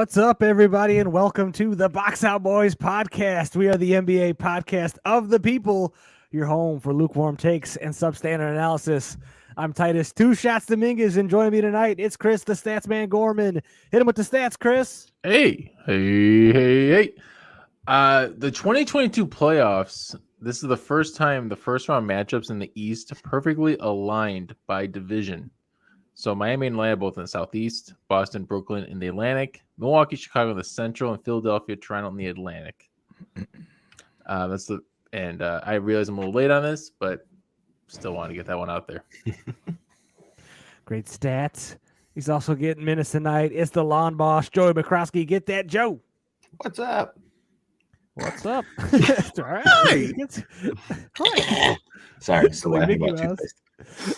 What's up, everybody, and welcome to the Box Out Boys podcast. We are the NBA podcast of the people, your home for lukewarm takes and substandard analysis. I'm Titus Two Shots Dominguez, and joining me tonight, it's Chris, the Stats Man Gorman. Hit him with the stats, Chris. Hey. The 2022 playoffs, this is the first time the first round matchups in the East perfectly aligned by division. So Miami and Atlanta both in the Southeast, Boston, Brooklyn in the Atlantic, Milwaukee, Chicago in the Central, and Philadelphia, Toronto in the Atlantic. I realize I'm a little late on this, but still want to get that one out there. Great stats. He's also getting minutes tonight. It's the lawn boss, Joey McCroskey. Get that, Joe. What's up? What's up? All right. Sorry, still laughing about toothpaste.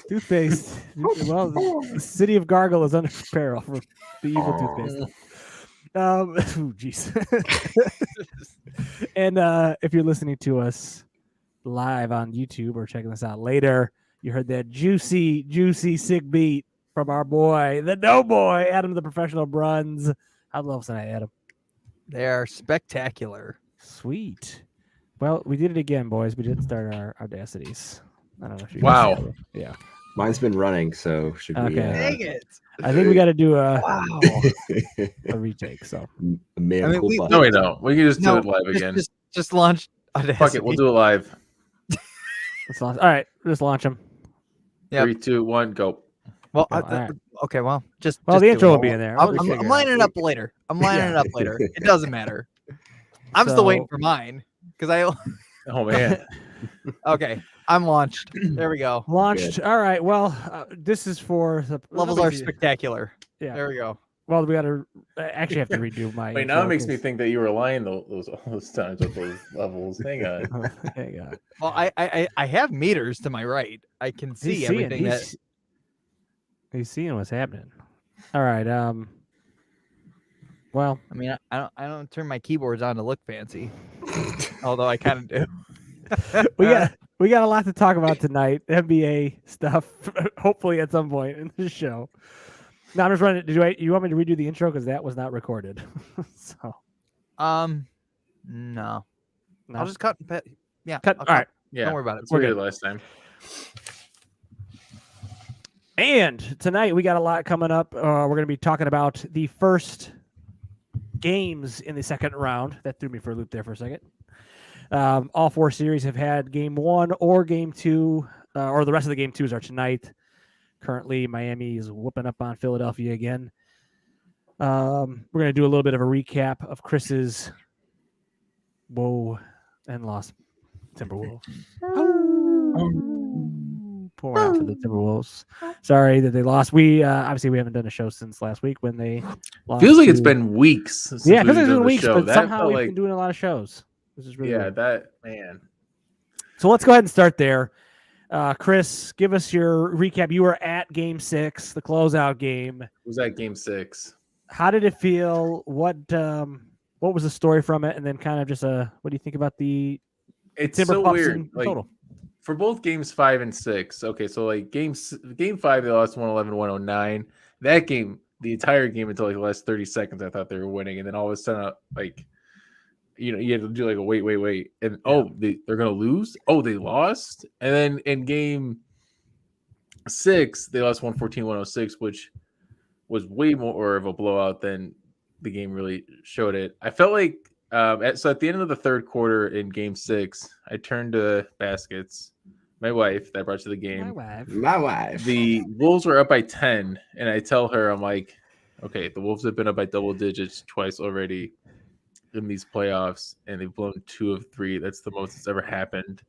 Toothpaste. Well, the city of Gargle is under peril for the evil toothpaste. Jeez. And if you're listening to us live on YouTube or checking this out later, you heard that juicy sick beat from our boy, the Doughboy, Adam the Professional Bruns. How'd love tonight, Adam? They are spectacular. Sweet. Well, we did it again, boys. We didn't start our audacities. I don't know if you Wow. guys yeah. Mine's been running, so should we? Dang it. I think we got to do a retake. So Man, I mean, cool we- button. No, we don't. We can just do it live again. Just launch. Fuck it, we'll do it live. let's launch. All right, let's launch them. Yep. 3, 2, 1, go. Well, all right. okay. Well, just Well, just the do intro it. will be in there. I'm, We'll just I'm, figure I'm it lining out. it up later. It doesn't matter. I'm still waiting for mine because I. Oh, man. Okay, I'm launched. There we go. Launched. Good. All right. Well, this is for the Levels are spectacular. Yeah. There we go. Well, we got to actually have to redo my. Wait, now it makes me think that you were lying all those times with those levels. Hang on. Hang on. Well, I have meters to my right. I can see everything that. He's seeing what's happening. All right. Well, I mean, I don't turn my keyboards on to look fancy, although I kind of do. we got a lot to talk about tonight. NBA stuff. Hopefully, at some point in the show. Now I'm just running. You want me to redo the intro because that was not recorded? So No. no. I'll just cut. Yeah. Cut. I'll All right. Yeah, Don't worry about it. we We're did good. it last time. And tonight we got a lot coming up. We're going to be talking about the first games in the second round. That threw me for a loop there for a second. All four series have had game one or game two, or the rest of the game twos are tonight. Currently, Miami is whooping up on Philadelphia again. We're going to do a little bit of a recap of Chris's woe and loss Timberwolves. Pour out for the Timberwolves. Sorry that they lost. We obviously we haven't done a show since last week when they lost. Feels like it's to- been weeks. Since yeah, we've because it's done been the weeks, show. but That somehow felt we've like, been doing a lot of shows. This is really weird. that man. So let's go ahead and start there. Chris, give us your recap. You were at Game 6, the closeout game. Was that game 6? How did it feel? What was the story from it? And then kind of just what do you think about the It's Timber so Pups weird. in Like total? for both games 5 and 6. Okay, so like game 5 they lost 111-109. That game, the entire game until like the last 30 seconds, I thought they were winning, and then all of a sudden, like, you had to do like a wait, and they're gonna lose. Oh, they lost, and then in game 6 they lost 114-106, which was way more of a blowout than the game really showed it. I felt like so at the end of the third quarter in game 6, I turned to baskets. My wife that I brought to the game. My wife. The Wolves were up by 10, and I tell her, I'm like, okay, the Wolves have been up by double digits twice already in these playoffs, and they've blown 2 of 3. That's the most that's ever happened.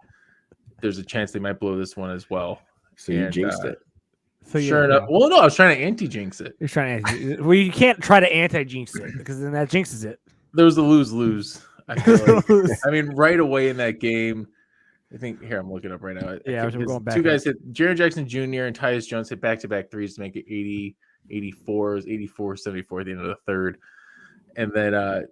There's a chance they might blow this one as well. So you And, jinxed it. So Sure enough. Well, no, I was trying to anti-jinx it. You're trying to. Well, you can't try to anti-jinx it because then that jinxes it. There was a lose-lose. I feel like. I mean, right away in that game, I think here I'm looking up right now. Yeah, we're going back. 2 guys hit. Jaren Jackson Jr. and Tyus Jones hit back-to-back threes to make it 80, 84. It was 84-74 at the end of the third, and then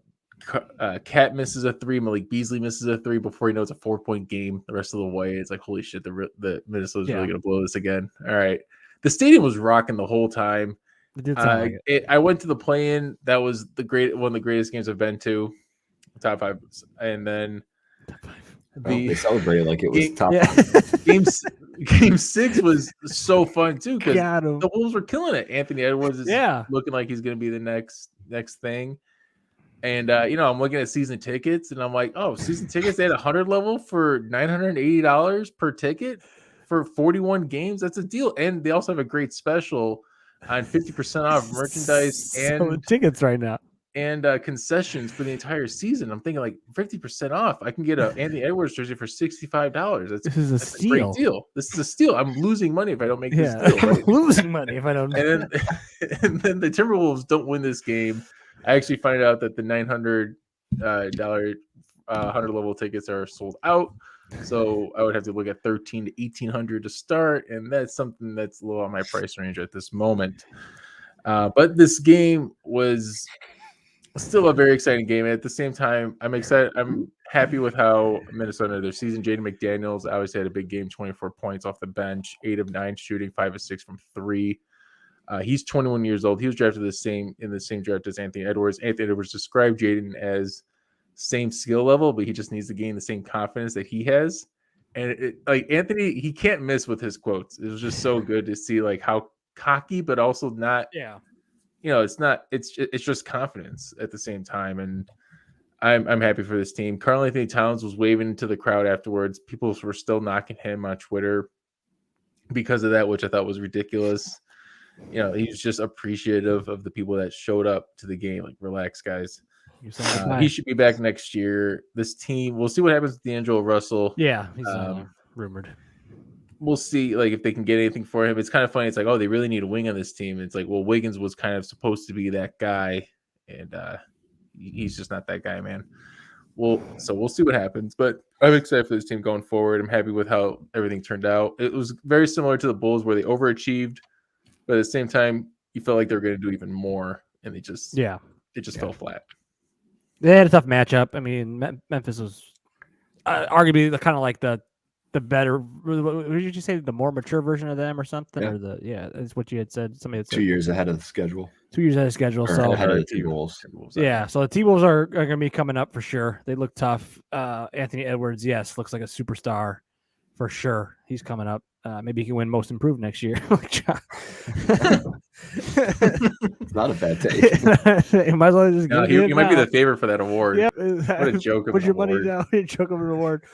Cat misses a 3. Malik Beasley misses a 3 before he knows it's a 4-point game. The rest of the way, it's like, holy shit, the Minnesota's really going to blow this again. All right, the stadium was rocking the whole time. It did sound like it. I went to the play-in. That was one of the greatest games I've been to. Top 5, and then They celebrated like it was top. Yeah. Game 6 was so fun too because Got him. the Wolves were killing it. Anthony Edwards is Yeah. looking like he's going to be the next thing. And I'm looking at season tickets, and I'm like, oh, season tickets, they had 100 level for $980 per ticket for 41 games. That's a deal. And they also have a great special on 50% off merchandise and tickets right now. And concessions for the entire season. I'm thinking like 50% off. I can get a Anthony Edwards jersey for $65. This is a that's steal. A great deal. This is a steal. I'm losing money if I don't make this deal. I'm Right? losing money if I don't. And then the Timberwolves don't win this game. I actually find out that the $900 100 level tickets are sold out. So I would have to look at $1,300 to $1,800 to start, and that's something that's low on my price range at this moment. But this game was still a very exciting game. At the same time, I'm excited. I'm happy with how Minnesota their season. Jaden McDaniels obviously had a big game, 24 points off the bench, 8 of 9 shooting, 5 of 6 from 3. He's 21 years old. He was drafted in the same draft as Anthony Edwards. Anthony Edwards described Jaden as same skill level, but he just needs to gain the same confidence that he has. And like Anthony, he can't miss with his quotes. It was just so good to see like how cocky, but also not. Yeah. It's just confidence at the same time, and I'm happy for this team. Karl Anthony Towns was waving to the crowd afterwards. People were still knocking him on Twitter because of that, which I thought was ridiculous. He was just appreciative of the people that showed up to the game. Like, relax, guys. He should be back next year. This team, we'll see what happens with D'Angelo Russell. Yeah, he's rumored. We'll see, like, if they can get anything for him. It's kind of funny. It's like, oh, they really need a wing on this team. It's like, well, Wiggins was kind of supposed to be that guy, and he's just not that guy, man. So we'll see what happens. But I'm excited for this team going forward. I'm happy with how everything turned out. It was very similar to the Bulls where they overachieved, but at the same time, you felt like they were going to do even more, and it just fell flat. They had a tough matchup. I mean, Memphis was arguably kind of like the better. What did you say? The more mature version of them, or something? Yeah. Or that's what you had said. Somebody had said 2 years ahead of the schedule. 2 years ahead of schedule. Or So ahead of the T-Wolves. Yeah, so the T-Wolves are going to be coming up for sure. They look tough. Anthony Edwards, yes, looks like a superstar for sure. He's coming up. Maybe he can win Most Improved next year. It's not a bad take. You might as well just you might be the favorite for that award. Yep. What a joke of Put an your award. money down. A joke of an award.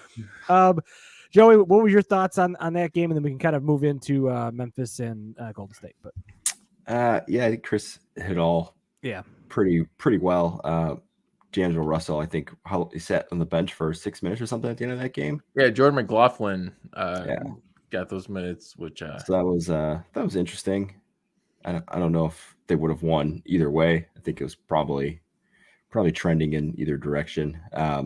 Joey, what were your thoughts on that game? And then we can kind of move into Memphis and Golden State. But I think Chris hit all pretty well. D'Angelo Russell, I think, how he sat on the bench for 6 minutes or something at the end of that game. Yeah, Jordan McLaughlin got those minutes, which so that was interesting. I don't know if they would have won either way. I think it was probably trending in either direction. I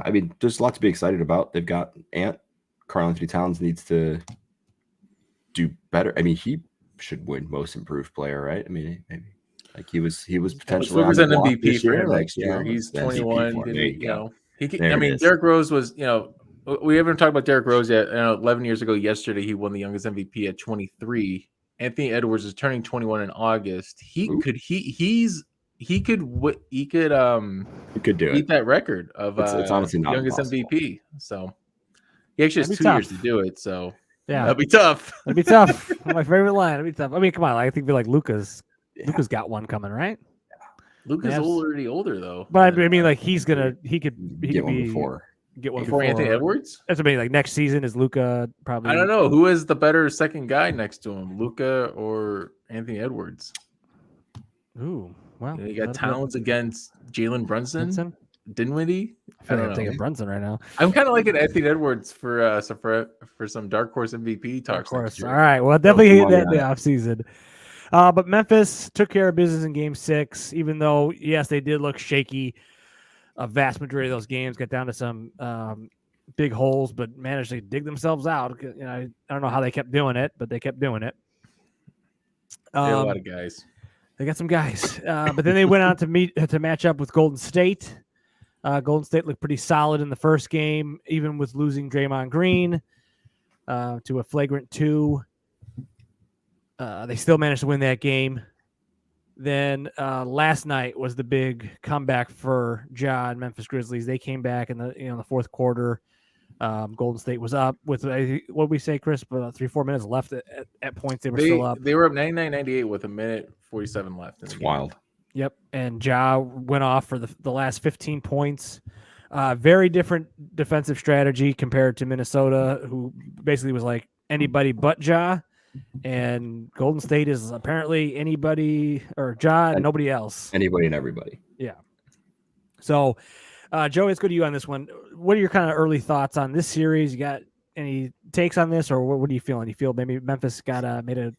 mean, there's a lot to be excited about. They've got Karl Anthony Towns needs to do better. I mean, he should win Most Improved Player, right? I mean, maybe like he was potentially an MVP this for year, him next year. He's 21. Derrick Rose was, we haven't talked about Derrick Rose yet. 11 years ago yesterday, he won the youngest MVP at 23. Anthony Edwards is turning 21 in August. He could do beat that record of it's honestly not youngest impossible. MVP. So he actually has 2 years to do it. So that'll be tough. That'd be tough. My favorite line. That'd be tough. I mean, come on. I think like Luka's got one coming, right? Luka's already older though. But I mean, like he could get one before. Get one before Anthony Edwards. That's what I mean. Like next season is Luka probably. I don't know who is the better second guy next to him, Luka or Anthony Edwards. Ooh, wow. You got Towns against Jalen Brunson. Dinwiddie. I don't know. I'm thinking Brunson right now. I'm kind of liking Anthony Edwards for some dark horse MVP talks. Of course. All right. Well, definitely hit that in the offseason. But Memphis took care of business in Game 6, even though yes, they did look shaky. A vast majority of those games got down to some big holes, but managed to dig themselves out. I don't know how they kept doing it, but they kept doing it. They had a lot of guys. They got some guys, but then they went on to match up with Golden State. Golden State looked pretty solid in the first game, even with losing Draymond Green to a flagrant 2. They still managed to win that game. Then last night was the big comeback for Ja and Memphis Grizzlies. They came back in the fourth quarter. Golden State was up with what we say, Chris, but 3-4 minutes left at points. They were still up. They were up 99-98 with 1:47 left. In the It's game. wild. Yep, and Ja went off for the last 15 points. Very different defensive strategy compared to Minnesota, who basically was like anybody but Ja. And Golden State is apparently anybody or Ja and nobody else. Anybody and everybody. Yeah. So, Joey, let's go to you on this one. What are your kind of early thoughts on this series? You got any takes on this, or what are you feeling? You feel maybe Memphis got made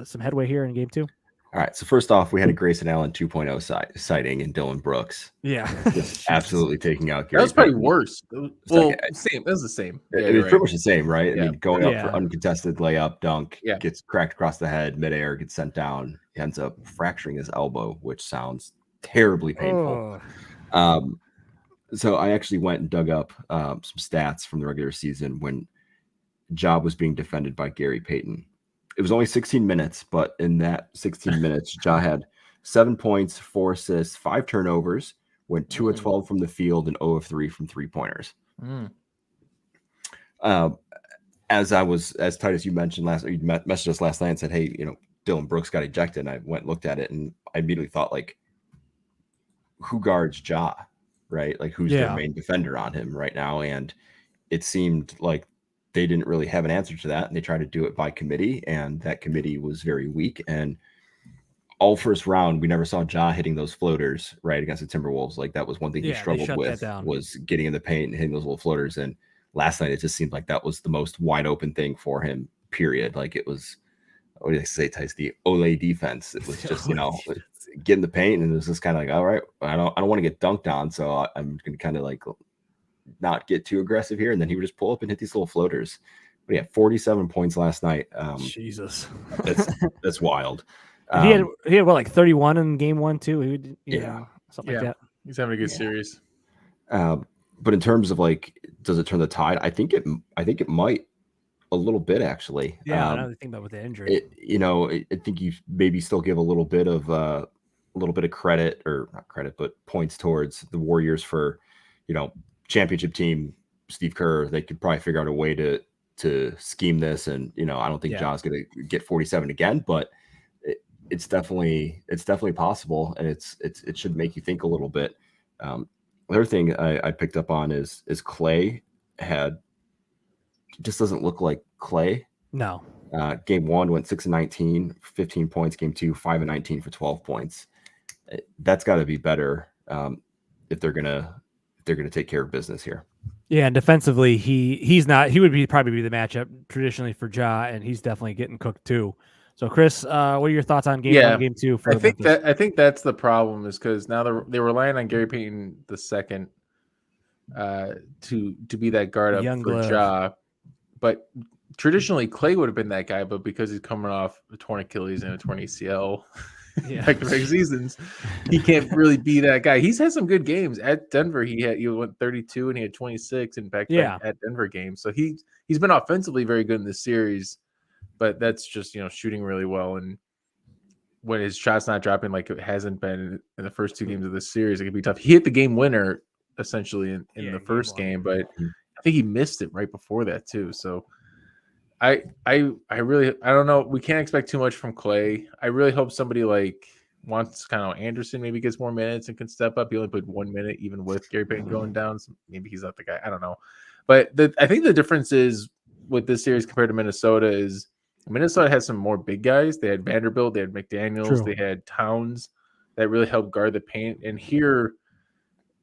some headway here in game 2? All right. So first off, we had a Grayson Allen 2.0 sighting in Dylan Brooks. Yeah. Just absolutely taking out Gary That was probably Payton. worse. Well, same. That was the same. I Yeah, mean, you're it's pretty much the same, right? Yeah. I mean, going up Yeah. for uncontested layup, dunk, Yeah. gets cracked across the head, midair, gets sent down, he ends up fracturing his elbow, which sounds terribly painful. So I actually went and dug up some stats from the regular season when Ja was being defended by Gary Payton. It was only 16 minutes, but in that 16 minutes, Ja had 7 points, 4 assists, 5 turnovers, went 2 of 12 from the field, and 0 of 3 from 3-pointers. As Titus, you mentioned you messaged us last night and said, hey, Dylan Brooks got ejected. And I went and looked at it, and I immediately thought, like, who guards Ja, right? Like, who's their main defender on him right now? And it seemed like they didn't really have an answer to that, and they tried to do it by committee, and that committee was very weak. And all first round, we never saw Ja hitting those floaters right against the Timberwolves. Like, that was one thing he struggled with, was getting in the paint and hitting those little floaters. And last night, it just seemed like that was the most wide open thing for him, period. Like, it was, what do they say, Tice? The Ole defense. It was just, get in the paint, and it was just kind of like, all right, I don't want to get dunked on, so I'm going to kind of like not get too aggressive here. And then he would just pull up and hit these little floaters. But he had 47 points last night. Jesus, that's wild. He had what, like 31 in game 1 too. Something like that. He's having a good series. But in terms of, like, does it turn the tide? I think it might a little bit, actually. Yeah, another thing about with the injury. I think you maybe still give a little bit of credit, or not credit, but points towards the Warriors for, championship team, Steve Kerr. They could probably figure out a way to scheme this, and I don't think Ja's going to get 47 again, but it's definitely possible, and it should make you think a little bit. The other thing I picked up on is Clay just doesn't look like Clay. No. Game 1 went 6 of 19, 15 points. Game 2, 5 of 19 for 12 points. That's got to be better if they're gonna take care of business here. Yeah, and defensively, he's not. He would probably be the matchup traditionally for Ja, and he's definitely getting cooked too. So, Chris, what are your thoughts on game 1 and game 2? I think that's the problem, is because now they're relying on Gary Payton II to be that guard up for Ja. But traditionally, Clay would have been that guy, but because he's coming off a torn Achilles and a torn ACL back-to-back seasons, he can't really be that guy. He's had some good games at Denver. He went 32 and he had 26 in back-to-back at Denver games. So he's been offensively very good in this series, but that's just shooting really well. And when his shot's not dropping like it hasn't been in the first 2 games of this series, it could be tough. He hit the game winner essentially in the first game, but I think he missed it right before that too. So I really don't know. We can't expect too much from Clay. I really hope somebody like Anderson maybe gets more minutes and can step up. He only played 1 minute even with Gary Payton going down. So maybe he's not the guy. I don't know. But I think the difference is with this series compared to Minnesota is Minnesota has some more big guys. They had Vanderbilt, they had McDaniels, they had Towns that really helped guard the paint. And here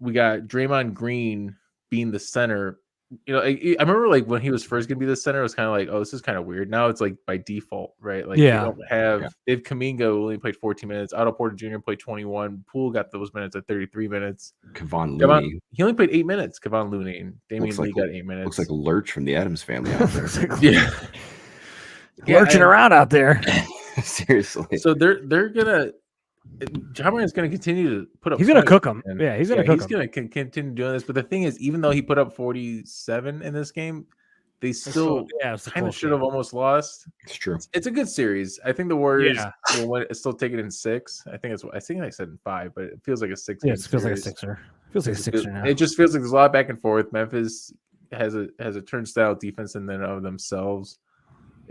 we got Draymond Green being the center. I remember like when he was first going to be the center, it was kind of like, oh, this is kind of weird. Now it's like by default, right? Like they don't have Dave Kuminga only played 14 minutes. Otto Porter Jr. played 21. Poole got those minutes at 33 minutes. Kevon Looney. He only played 8 minutes. Kevon Looney and Damian Lee got 8 minutes. Looks like a Lurch from the Addams Family out there. Lurching around out there. Seriously. So they're gonna. Ja Morant's going to continue to put up. He's going to cook him. He's going to cook him. He's going to continue doing this. But the thing is, even though he put up 47 in this game, they still it's a kind of close should game. have almost lost. It's true. It's a good series. I think the Warriors Yeah. will win, still take it in 6. I think I said in 5, but it feels like a 6 Yeah, game it feels like a series. sixer. Feels like a sixer now. It just feels like there's a lot back and forth. Memphis has a turnstile defense in and of themselves.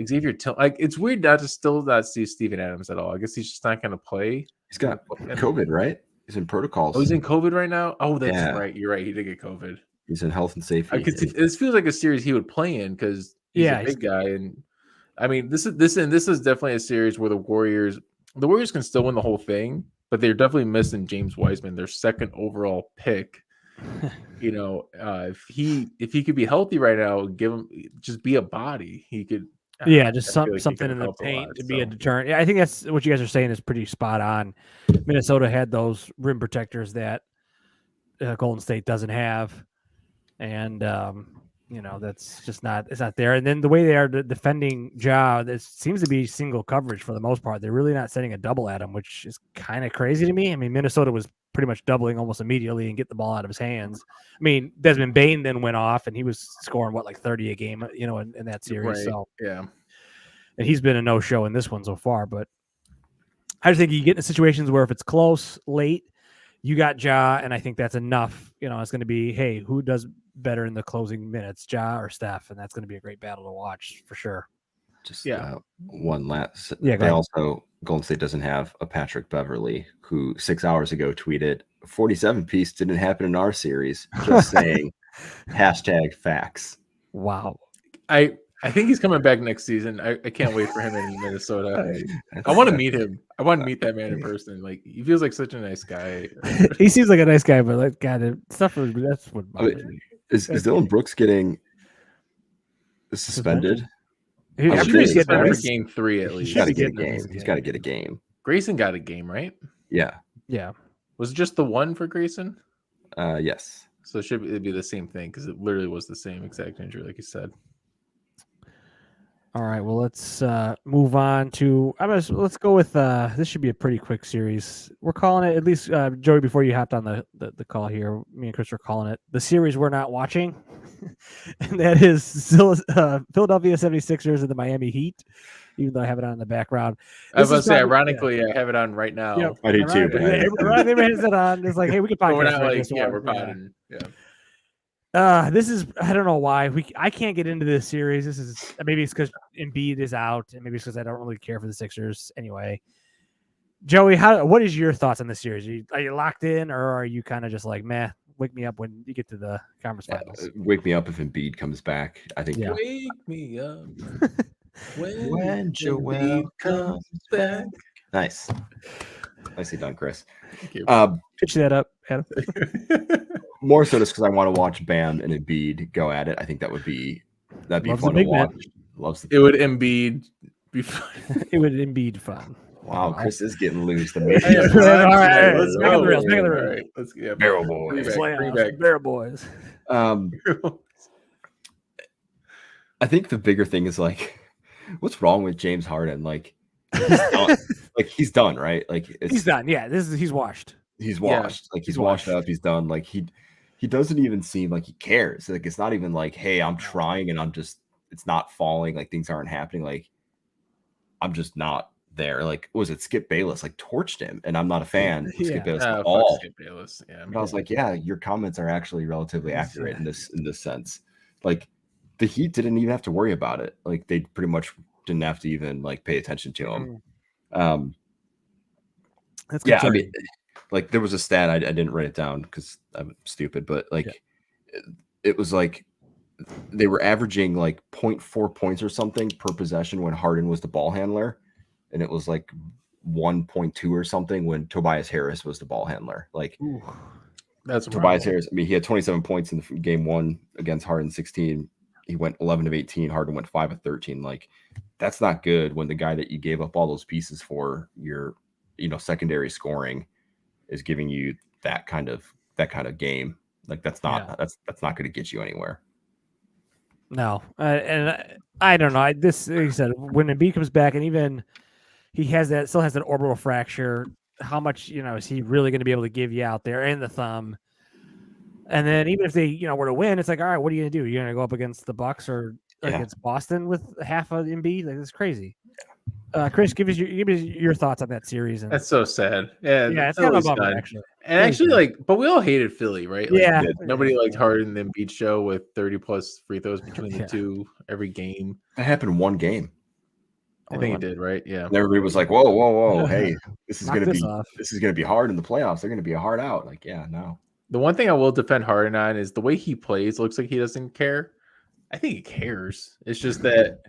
Xavier it's weird not to see Steven Adams at all. I guess he's just not going to play. He's got COVID, right? He's in protocols. Oh, he's in COVID right now? Oh, that's Yeah. right. You're right. He did get COVID. He's in health and safety. This feels like a series he would play in because he's a big guy. And I mean, this is definitely a series where the Warriors can still win the whole thing, but they're definitely missing James Wiseman, their second overall pick. If he could be healthy right now, give him just be a body. He could. Just something in the paint to be a deterrent. Yeah, I think that's what you guys are saying is pretty spot on. Minnesota had those rim protectors that Golden State doesn't have, and that's just not there. And then the way they are defending Ja, it seems to be single coverage for the most part. They're really not setting a double at him, which is kind of crazy to me. I mean, Minnesota was pretty much doubling almost immediately and get the ball out of his hands. I mean, Desmond Bane then went off and he was scoring like 30 a game, in that series. Right. So yeah, and he's been a no-show in this one so far. But I just think you get in situations where if it's close late, you got Ja, and I think that's enough. It's going to be, hey, who does better in the closing minutes, Ja or Steph? And that's going to be a great battle to watch for sure. Just one last. Yeah, they also Golden State doesn't have a Patrick Beverly who 6 hours ago tweeted 47-piece didn't happen in our series. Just saying, #facts. Wow. I think he's coming back next season. I can't wait for him in Minnesota. I want to meet him. I want to meet that man in person. Like he feels like such a nice guy. He seems like a nice guy, but like God, that's what bothers me. Is Dylan Brooks getting suspended? I'm sure he's getting for game 3 at least. He's got to get a game. He's got to get a game. Grayson got a game, right? Yeah. Yeah. Was it just the one for Grayson? Yes. So it be the same thing because it literally was the same exact injury, like you said. All right, well, let's move on to. Let's go with. This should be a pretty quick series. We're calling it, at least, Joey. Before you hopped on the call here, me and Chris are calling it the series we're not watching, and that is Philadelphia 76ers and the Miami Heat. Even though I have it on in the background, I was about to say, ironically, I have it on right now. Yeah, I do too. Right, everybody has it on. It's like, hey, we can podcast. We're not we're potting. Yeah. This is, I don't know why I can't get into this series. This is maybe it's because Embiid is out, and maybe it's because I don't really care for the Sixers anyway. Joey, what is your thoughts on this series? Are you locked in, or are you kind of just like, meh? Wake me up when you get to the conference finals. Wake me up if Embiid comes back. I think. Yeah. Wake me up when Joel comes back. Nice. Nicely done, Chris. Thank you. Pitch that up, Adam. More so just because I want to watch Bam and Embiid go at it. I think that'd be Loves fun the to big watch. man. Loves it would Embiid be fun. It would Embiid fun. Wow, Chris is getting loose. The all right, let's go. Back of the rails. All right, let's get Barrel boys. Bring back. Barrel boys. I think the bigger thing is like, what's wrong with James Harden? Like, he's done, right? Like he's done. Yeah, he's washed. He's washed. Yeah, like he's washed up. He's done. Like he doesn't even seem like he cares. Like it's not even like, hey, I'm trying and it's not falling. Like things aren't happening. Like I'm just not there. Like was it Skip Bayless like torched him? And I'm not a fan of Skip Bayless at all. Skip Bayless. Yeah, but I was like, yeah, your comments are actually relatively accurate in this sense. Like the Heat didn't even have to worry about it. Like they pretty much didn't have to even like pay attention to him. That's yeah. I mean, like there was a stat I didn't write it down because I'm stupid, but like it was like they were averaging like 0.4 points or something per possession when Harden was the ball handler, and it was like 1.2 or something when Tobias Harris was the ball handler. Like that's Tobias Harris. I mean, he had 27 points in the game 1 against Harden 16. He went 11 of 18. Harden went 5 of 13. Like that's not good when the guy that you gave up all those pieces for your, secondary scoring is giving you that kind of game. Like that's not not going to get you anywhere. No, and I don't know. Like I said, when Embiid comes back, and even he still has that orbital fracture. How much is he really going to be able to give you out there and the thumb? And then even if they were to win, it's like, all right, what are you going to do? You're going to go up against the Bucks or against Boston with half of Embiid. Like, it's crazy. Chris, give us your thoughts on that series. And That's so sad. Yeah, yeah, it's kind of a Philly's bummer done. actually. And Philly's actually, done. like, but we all hated Philly, right? Like, Yeah, nobody liked Harden than Embiid show with 30 plus free throws between the two every game. That happened in one game. I think it did, right? Yeah. And everybody was like, "Whoa! Hey, this is Knock gonna this be off. this is gonna be hard in the playoffs. They're gonna be a hard out." Like, yeah, no. The one thing I will defend Harden on is the way he plays looks like he doesn't care. I think he cares. It's just that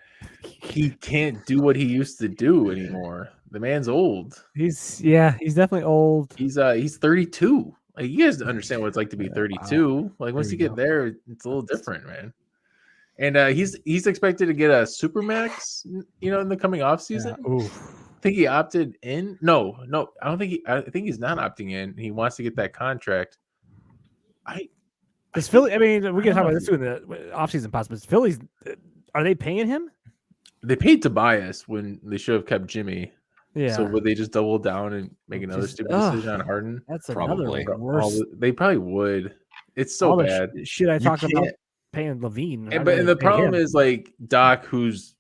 he can't do what he used to do anymore. The man's old. He's definitely old. He's 32. Like, you guys understand what it's like to be 32. Wow. Like, once you get there, it's a little different, man. And he's expected to get a supermax, in the coming offseason. Yeah. I think he opted in. No, I don't think I think he's not opting in. He wants to get that contract. Does Philly? I mean, we can talk about this too in the offseason possibilities. Phillies, are they paying him? They paid Tobias when they should have kept Jimmy. Yeah. So would they just double down and make another stupid decision on Harden? That's Probably. another worse. They probably would. It's so bad. Shit, I talked about paying Levine. And the problem is, like, Doc, who's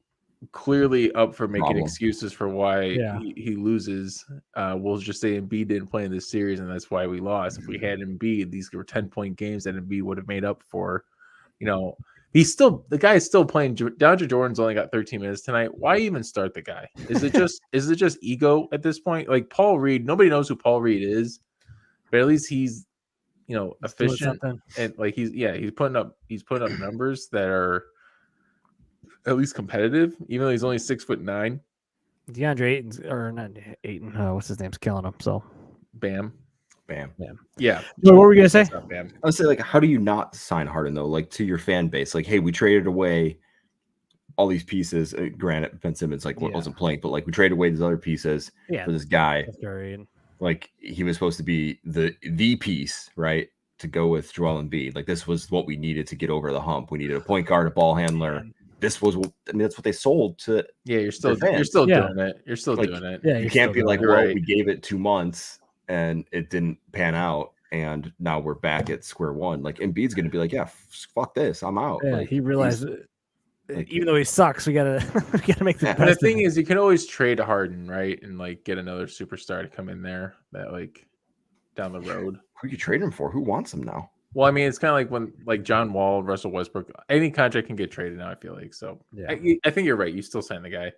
clearly up for making excuses for why he loses, we'll just say Embiid didn't play in this series and that's why we lost. If we had Embiid, these were 10-point games that Embiid would have made up for. The guy is still playing. DeAndre Jordan's only got 13 minutes tonight. Why even start the guy? Is it just ego at this point? Like, Paul Reed, nobody knows who Paul Reed is, but at least he's efficient, and like he's putting up numbers that are at least competitive, even though he's only 6'9". DeAndre Ayton, what's his name's killing him. So Bam. Yeah. So what were we gonna say? I would say, like, how do you not sign Harden though? Like, to your fan base, like, hey, we traded away all these pieces. Granted, Ben Simmons wasn't playing, but like we traded away these other pieces for this guy. Like, he was supposed to be the piece, right, to go with Joel Embiid. Like, this was what we needed to get over the hump. We needed a point guard, a ball handler. This was, that's what they sold to. Yeah, you're still doing it. You're still doing it. Yeah, you can't be like, well, we gave it 2 months and it didn't pan out, and now we're back at square one. Like, Embiid's going to be like, yeah, fuck this, I'm out. Yeah, like, he realized even though he sucks, we gotta make the best. And the thing is, you can always trade Harden, right, and like get another superstar to come in there that like down the road. Who you trade him for? Who wants him now? Well, I mean, it's kind of like when like John Wall, Russell Westbrook, any contract can get traded now. I feel like so. Yeah. I think you're right. You still sign the guy.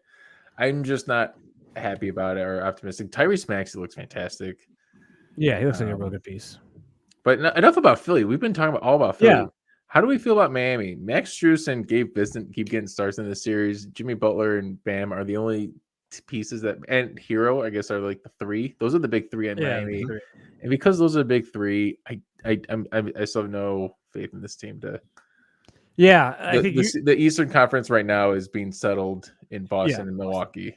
I'm just not happy about it or optimistic. Tyrese Maxey looks fantastic. Yeah, he looks like a real good piece. But enough about Philly. We've been talking all about Philly. Yeah. How do we feel about Miami? Max Strus and Gabe Vincent keep getting starts in this series. Jimmy Butler and Bam are the only pieces and Hero, I guess, are like the three. Those are the big three in Miami. And because those are the big three, I still have no faith in this team to. Yeah, I think the Eastern Conference right now is being settled in Boston and Milwaukee.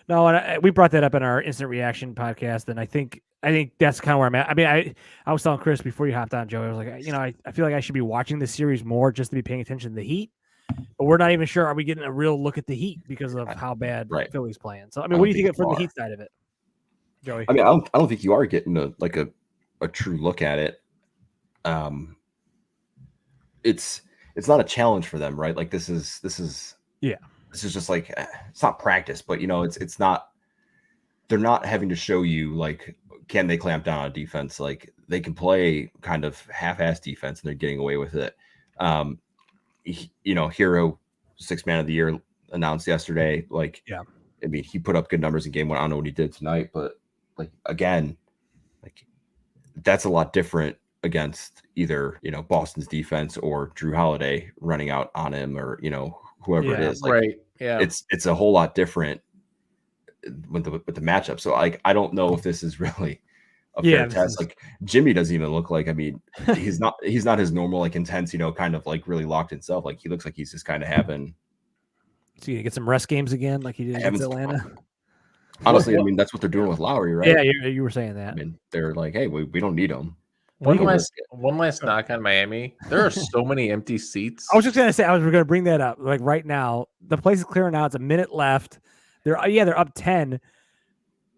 No, and we brought that up in our instant reaction podcast, and I think that's kind of where I'm at. I mean, I was telling Chris before you hopped on, Joe. I was like, I feel like I should be watching this series more just to be paying attention to the Heat, but we're not even sure. Are we getting a real look at the Heat because of how bad Philly's playing? So, I mean, what do you think from the Heat side of it, Joey? I mean, I don't think you are getting a true look at it. It's not a challenge for them, right? Like, this is just like, it's not practice, but it's not. They're not having to show you, like, can they clamp down on defense? Like, they can play kind of half-ass defense and they're getting away with it. Hero 6th man of the year announced yesterday. Like, I mean, he put up good numbers in game 1. I don't know what he did tonight, but like, again, like, that's a lot different against either, Boston's defense or Drew Holiday running out on him or, whoever it is. Like, right. Yeah. It's a whole lot different with the matchup. So, like, I don't know if this is really a fair test. Like, Jimmy doesn't even look like, I mean, he's not his normal, like, intense, kind of like really locked himself. Like, he looks like he's just kind of having. So you get some rest games again, like he did against Atlanta. Honestly, I mean, that's what they're doing with Lowry, right? Yeah, you were saying that. I mean, they're like, hey, we don't need him. One last knock on Miami. There are so many empty seats. I was just gonna say, we're gonna bring that up. Like, right now, the place is clearing out. It's a minute left. They're up 10,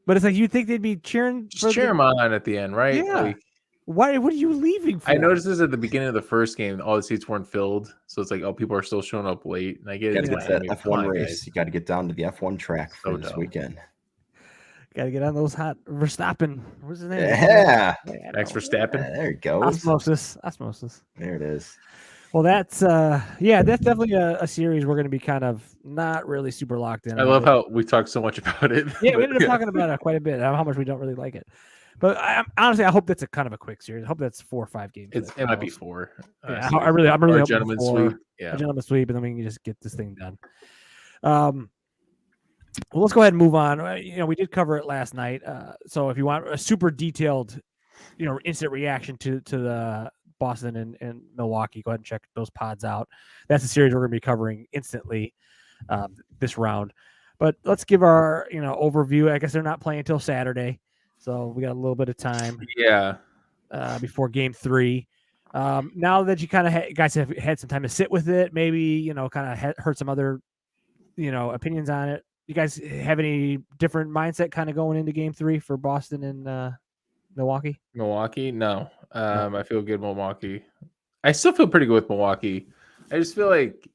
but it's like you'd think they'd be cheering. Just cheer them on at the end, right? Yeah. Like, Why? What are you leaving for? I noticed this at the beginning of the first game. All the seats weren't filled, so it's like, oh, people are still showing up late. And I get Got it's to get to Miami. that Come F1 on, race. guys. You got to get down to the F1 track for So this dumb. weekend. Got to get on those hot Verstappen. What's his name? Yeah. Max Verstappen. There it goes. Osmosis. There it is. Well, that's that's definitely a series we're going to be kind of not really super locked in. I love how we talked so much about it. Yeah, we but ended up talking about it quite a bit. How much we don't really like it, but honestly, I hope that's a kind of a quick series. I hope that's 4 or 5 games. it might be 4. Yeah, So I'm really or a hoping gentleman's for sweep. Yeah. a gentleman's sweep, and then we can just get this thing done. Well, let's go ahead and move on. We did cover it last night. So if you want a super detailed, instant reaction to the Boston and Milwaukee, go ahead and check those pods out. That's a series we're going to be covering instantly this round. But let's give our overview. I guess they're not playing until Saturday, so we got a little bit of time. Yeah. Before Game 3. Now that you kind of guys have had some time to sit with it, maybe kind of heard some other opinions on it. You guys have any different mindset kind of going into Game 3 for Boston and Milwaukee? Milwaukee? No. I feel good Milwaukee. I still feel pretty good with Milwaukee. I just feel like,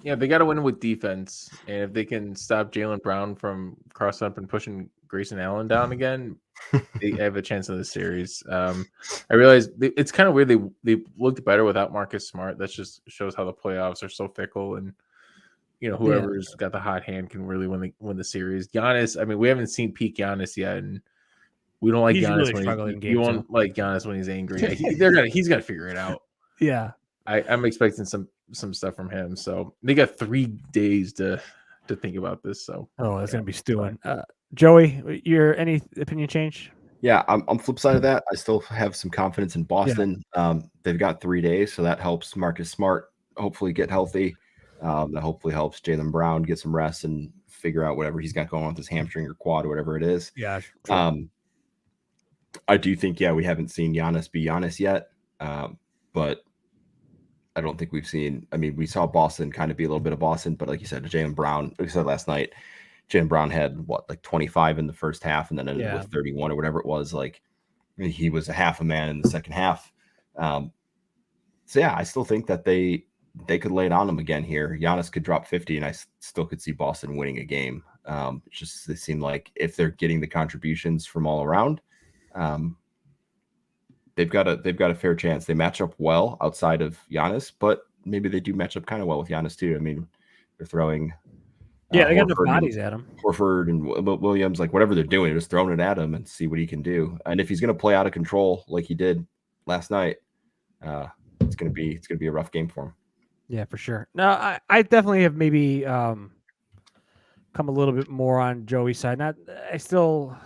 they got to win with defense. And if they can stop Jaylen Brown from crossing up and pushing Grayson Allen down again, they have a chance in the series. I realize it's kind of weird. They looked better without Marcus Smart. That just shows how the playoffs are so fickle. And, whoever's got the hot hand can really win the series. Giannis, I mean, we haven't seen peak Giannis yet. And we don't like He's Giannis really when you won't like Giannis when he's angry. He's got to figure it out. Yeah. I'm expecting some stuff from him. So they got 3 days to think about this. So that's gonna be stewing. Joey, your any opinion change? Yeah, I'm flip side of that. I still have some confidence in Boston. They've got 3 days, so that helps Marcus Smart hopefully get healthy. That hopefully helps Jaylen Brown get some rest and figure out whatever he's got going on with his hamstring or quad or whatever it is. Yeah. Sure. I do think, we haven't seen Giannis be Giannis yet, but I don't think we've seen. I mean, we saw Boston kind of be a little bit of Boston, but like you said, Jaylen Brown, like I said last night, Jaylen Brown had 25 in the first half and then ended with 31 or whatever it was. Like, he was a half a man in the second half. So I still think that they could lay it on them again here. Giannis could drop 50, and I still could see Boston winning a game. It's just they seem like if they're getting the contributions from all around, they've got a fair chance. They match up well outside of Giannis, but maybe they do match up kind of well with Giannis too. I mean, they're throwing. They got the bodies at him. Horford and Williams, like whatever they're doing, they're just throwing it at him and see what he can do. And if he's going to play out of control like he did last night, it's going to be a rough game for him. Yeah, for sure. No, I definitely have maybe come a little bit more on Joey's side. I'm still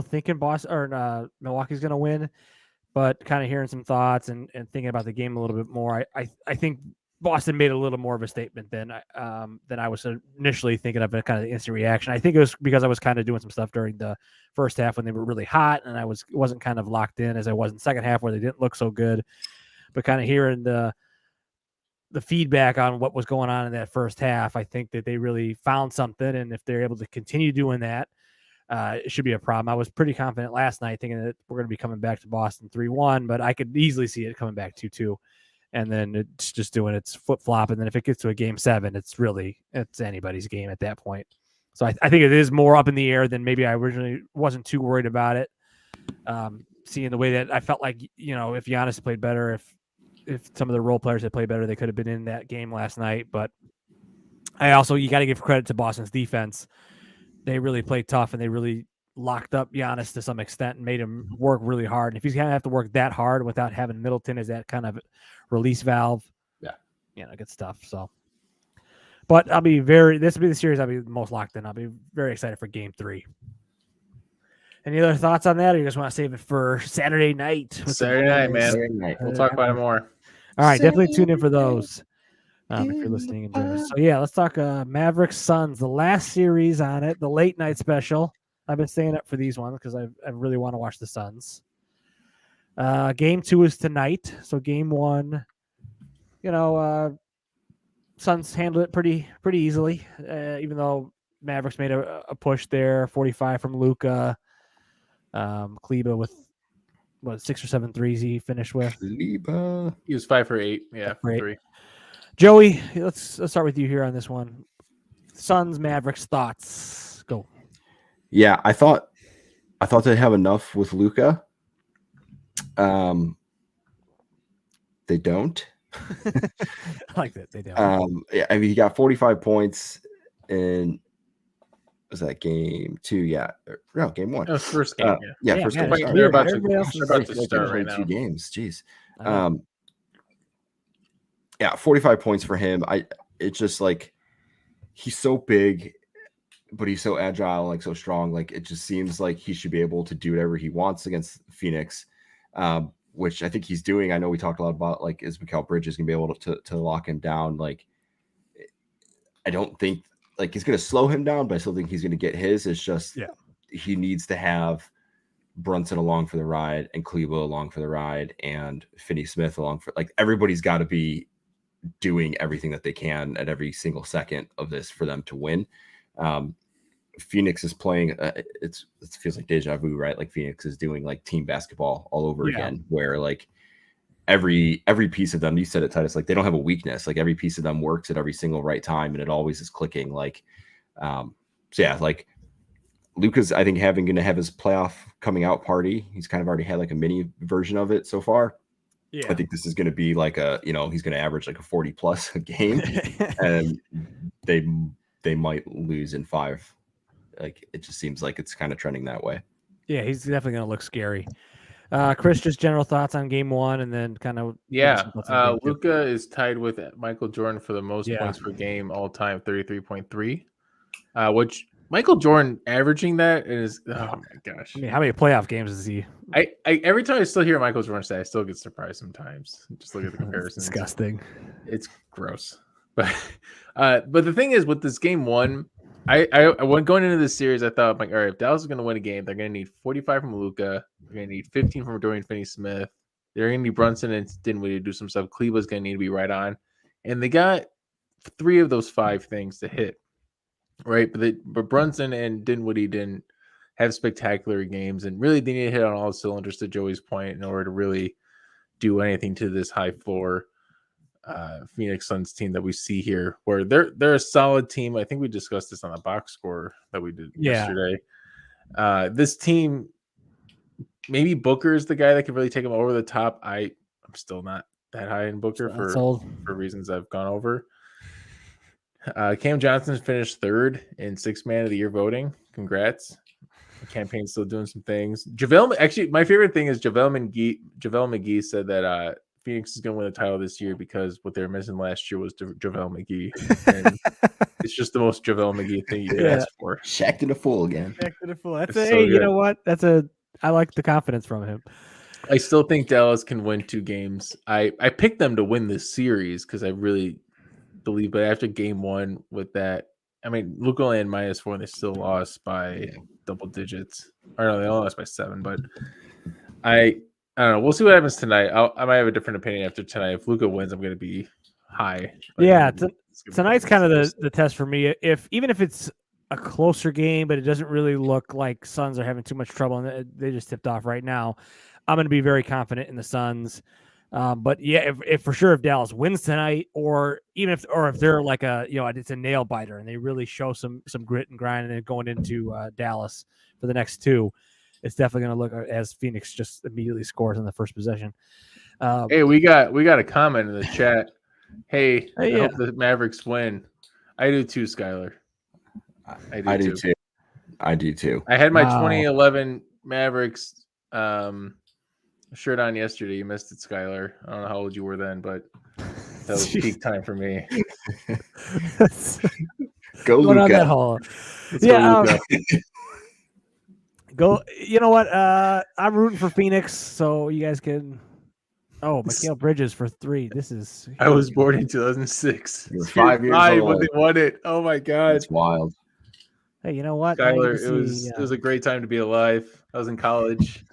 thinking Boston or Milwaukee's going to win, but kind of hearing some thoughts and thinking about the game a little bit more. I think Boston made a little more of a statement than I was initially thinking of. A kind of the instant reaction. I think it was because I was kind of doing some stuff during the first half when they were really hot, and I wasn't kind of locked in as I was in the second half where they didn't look so good. But kind of hearing the feedback on what was going on in that first half, I think that they really found something, and if they're able to continue doing that, it should be a problem. I was pretty confident last night thinking that we're going to be coming back to Boston 3-1, but I could easily see it coming back 2-2, and then it's just doing its flip-flop, and then if it gets to a Game 7, it's anybody's game at that point. So I think it is more up in the air than maybe I originally wasn't too worried about it. Seeing the way that I felt like, if Giannis played better, if some of the role players had played better, they could have been in that game last night. But you got to give credit to Boston's defense. They really played tough, and they really locked up Giannis to some extent and made him work really hard. And if he's going to have to work that hard without having Middleton as that kind of release valve, good stuff. So, but this will be the series I'll be most locked in. I'll be very excited for Game 3. Any other thoughts on that, or you just want to save it for Saturday night? Saturday night, man. Saturday night. We'll talk about it more. All right, definitely tune in for those if you're listening and joining us. So, let's talk Mavericks Suns, the last series on it, the late night special. I've been staying up for these ones because I really want to watch the Suns. Game 2 is tonight. So, Game 1, Suns handled it pretty easily, even though Mavericks made a push there, 45 from Luka. Kleba with what 6 or 7 threes he finished with. Liba. He was 5 for 8. Yeah, Great. 3. Joey, let's start with you here on this one. Suns Mavericks thoughts. Go. Yeah, I thought they'd have enough with Luka. They don't. I like that they don't. Yeah, I mean, he got 45 points in was that game 2? Yeah, no, game 1. That was first game. Yeah, Yeah, first man, game. it's Sorry. They're about to, Everybody else is- they're about to Like, start there's right only now. 2 games. Jeez. I know. Yeah, 45 points for him. It's just like he's so big, but he's so agile, like so strong. Like it just seems like he should be able to do whatever he wants against Phoenix, which I think he's doing. I know we talked a lot about like is Mikal Bridges gonna be able to lock him down. Like I don't think like he's gonna slow him down, but I still think he's gonna get his. It's just he needs to have Brunson along for the ride and Cleveland along for the ride and Finney Smith along for like everybody's got to be doing everything that they can at every single second of this for them to win. Phoenix is playing it feels like deja vu, right? Like Phoenix is doing like team basketball all over again, where like every piece of them, you said it, Titus, like they don't have a weakness. Like every piece of them works at every single right time and it always is clicking. Like so yeah, like Luka's I think gonna have his playoff coming out party. He's kind of already had like a mini version of it so far. Yeah. I think this is going to be like he's going to average like a 40 plus a game and they might lose in 5. Like it just seems like it's kind of trending that way. Yeah, he's definitely going to look scary. Chris, just general thoughts on game 1 and then kind of. Luka is tied with Michael Jordan for the most points per game all time, 33.3, which Michael Jordan averaging that is, oh my gosh. I mean, how many playoff games is he? I every time I still hear Michael Jordan say, I still get surprised sometimes. Just look at the comparisons. Disgusting. It's gross. But the thing is, with this game 1, I went going into this series, I thought, like, all right, if Dallas is going to win a game, they're going to need 45 from Luka. They're going to need 15 from Dorian Finney-Smith. They're going to need Brunson and Dinwiddie to do some stuff. Cleveland's going to need to be right on. And they got 3 of those 5 things to hit. Right, but Brunson and Dinwiddie didn't have spectacular games, and really they need to hit on all cylinders. To Joey's point, in order to really do anything to this high floor Phoenix Suns team that we see here, where they're a solid team. I think we discussed this on the box score that we did yesterday. This team, maybe Booker is the guy that can really take them over the top. I'm still not that high in Booker for reasons I've gone over. Cam Johnson finished 3rd in 6th Man of the Year voting. Congrats. The campaign's still doing some things. Actually, my favorite thing is JaVale McGee said that Phoenix is going to win the title this year because what they were missing last year was JaVale McGee. And it's just the most JaVale McGee thing you could ask for. Shaq to the full again. That's you know what? I like the confidence from him. I still think Dallas can win 2 games. I picked them to win this series because I really believe, but after game 1 with that, I mean, Luka land -4 and they still lost by double digits. Or no, they only lost by 7, but I don't know. We'll see what happens tonight. I might have a different opinion after tonight. If Luka wins, I'm going to be high. Tonight's kind of the test for me. Even if it's a closer game, but it doesn't really look like Suns are having too much trouble and they just tipped off right now, I'm going to be very confident in the Suns. But yeah, if for sure if Dallas wins tonight, or if they're like it's a nail biter and they really show some grit and grind, and then going into Dallas for the next 2, it's definitely going to look as Phoenix just immediately scores on the first possession. Hey, we got a comment in the chat. Hey, I hope the Mavericks win. I do too, Skylar. I do too. I do too. I had my 2011 Mavericks shirt on yesterday. You missed it, Skylar. I don't know how old you were then, but that was peak time for me. Go Luka. On that hole. Go. You know what? I'm rooting for Phoenix, so you guys can. Oh, Mikal Bridges for 3. This is. I was born in 2006. You were 5 years old when they won it. Oh my god, it's wild. Hey, you know what, Skylar? It was a great time to be alive. I was in college.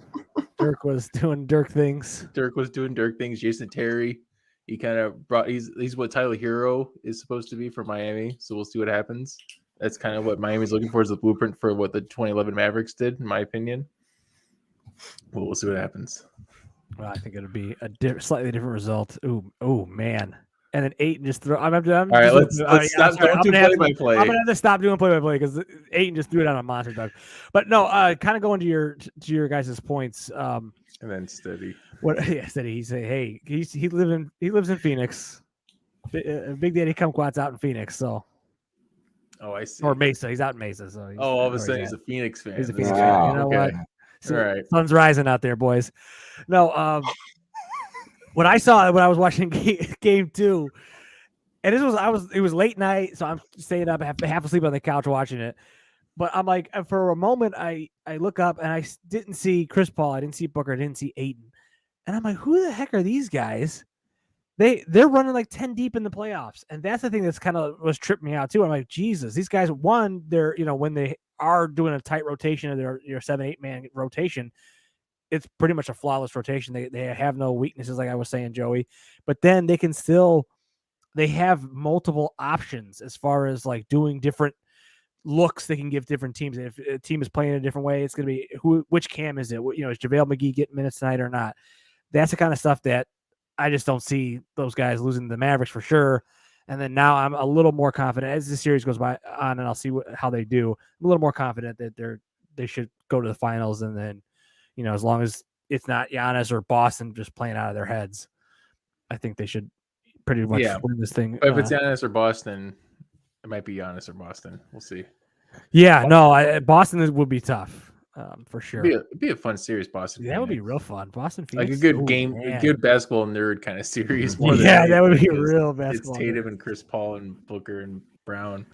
Dirk was doing Dirk things. Jason Terry, he kind of brought. He's what Tyler Hero is supposed to be for Miami. So we'll see what happens. That's kind of what Miami's looking for, is the blueprint for what the 2011 Mavericks did, in my opinion. Well, we'll see what happens. Well, I think it'll be a slightly different result. Oh man! And then Ayton just throw. I'm All right, let's stop. Don't do play-by-play. I'm gonna have to stop doing play-by-play because Ayton just threw it on a monster dunk. But no, kind of going to your guys' points. And then Steady. What? Yeah, Steady. He say, hey, he lives in Phoenix. Big Daddy Kumquat's out in Phoenix, so. Oh, I see. Or Mesa. He's out in Mesa, so. All of a sudden he's a Phoenix fan. He's a Phoenix Wow. fan. You know what? All right. Sun's rising out there, boys. No, what I saw when I was watching game 2, and it was late night, so I'm staying up half asleep on the couch watching it. But I'm like, for a moment, I look up and I didn't see Chris Paul, I didn't see Booker, I didn't see Ayton, and I'm like, who the heck are these guys? They're running like 10 deep in the playoffs, and that's the thing that's kind of was tripping me out too. I'm like, Jesus, these guys. One, they're when they are doing a tight rotation of their 7-8 man rotation, it's pretty much a flawless rotation. They have no weaknesses, like I was saying, Joey. But then they have multiple options as far as like doing different looks they can give different teams. And if a team is playing a different way, it's going to be which cam is it? Is JaVale McGee getting minutes tonight or not? That's the kind of stuff that I just don't see those guys losing to the Mavericks for sure. And then now I'm a little more confident as the series goes on, and I'll see how they do. I'm a little more confident that they should go to the finals. And then, as long as it's not Giannis or Boston just playing out of their heads, I think they should pretty much win this thing. But if it's Giannis or Boston, it might be Giannis or Boston. We'll see. Yeah, no, Boston would be tough. For sure. It'd be a fun series, Boston. Yeah, that would be real fun. Boston Phoenix. Like a good game, a good basketball nerd kind of series. More that would be real basketball. It's Tatum and Chris Paul and Booker and Brown.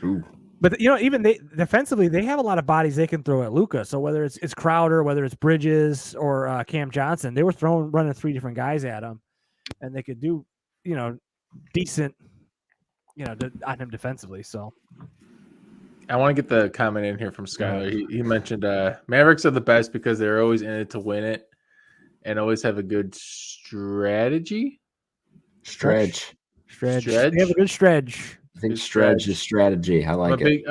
Ooh. But even they defensively, they have a lot of bodies they can throw at Luka. So whether it's Crowder, whether it's Bridges or Cam Johnson, they were running 3 different guys at him, and they could do decent on him defensively. So. I want to get the comment in here from Skylar. He mentioned Mavericks are the best because they're always in it to win it and always have a good strategy. Stretch. They have a good stretch. I think stretch is strategy. I like it.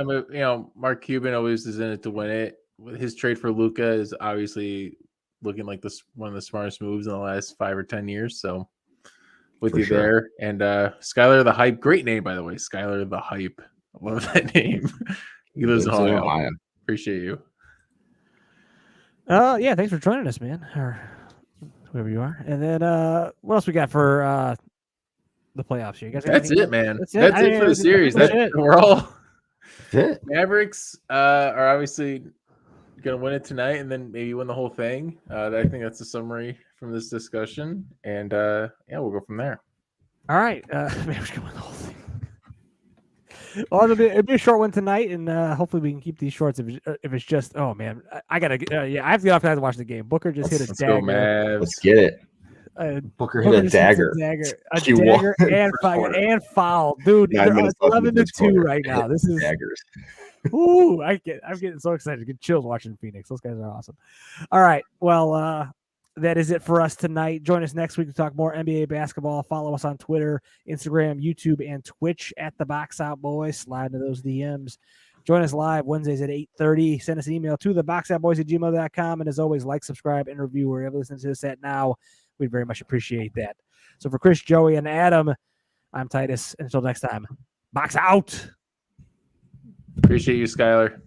Mark Cuban always is in it to win it. His trade for Luka is obviously looking like one of the smartest moves in the last 5 or 10 years. So with For you sure. there. And Skylar the Hype, great name, by the way. Skylar the Hype. I love that name. He lives in Ohio. Appreciate you. Yeah, thanks for joining us, man, or whoever you are. And then what else we got for the playoffs here? You guys got That's anything? it, man. That's That's it. it for the series. That's it. We're all That's it. Mavericks are obviously gonna win it tonight, and then maybe win the whole thing. I think that's the summary from this discussion, and we'll go from there. All right, Mavericks gonna win the whole thing. Well, it'll be a short one tonight, and hopefully we can keep these shorts. If it's just, oh man, I gotta, I have to get off to watch the game. Booker just hit a Let's dagger. go, Mavs. Let's get it. Booker hit a just dagger. A She dagger won and foul, dude. 9 They're minutes left in 11 this to 2 quarter. right now. This is daggers. ooh, I'm getting so excited. Get chills watching Phoenix. Those guys are awesome. All right, well, that is it for us tonight. Join us next week to talk more NBA basketball. Follow us on Twitter, Instagram, YouTube, and Twitch at the Box Out Boys. Slide into those DMs. Join us live Wednesdays at 8:30. Send us an email to theboxoutboys@gmail.com. And as always, like, subscribe, and review wherever you listen to this at now. We'd very much appreciate that. So for Chris, Joey, and Adam, I'm Titus. Until next time, Box Out. Appreciate you, Skylar.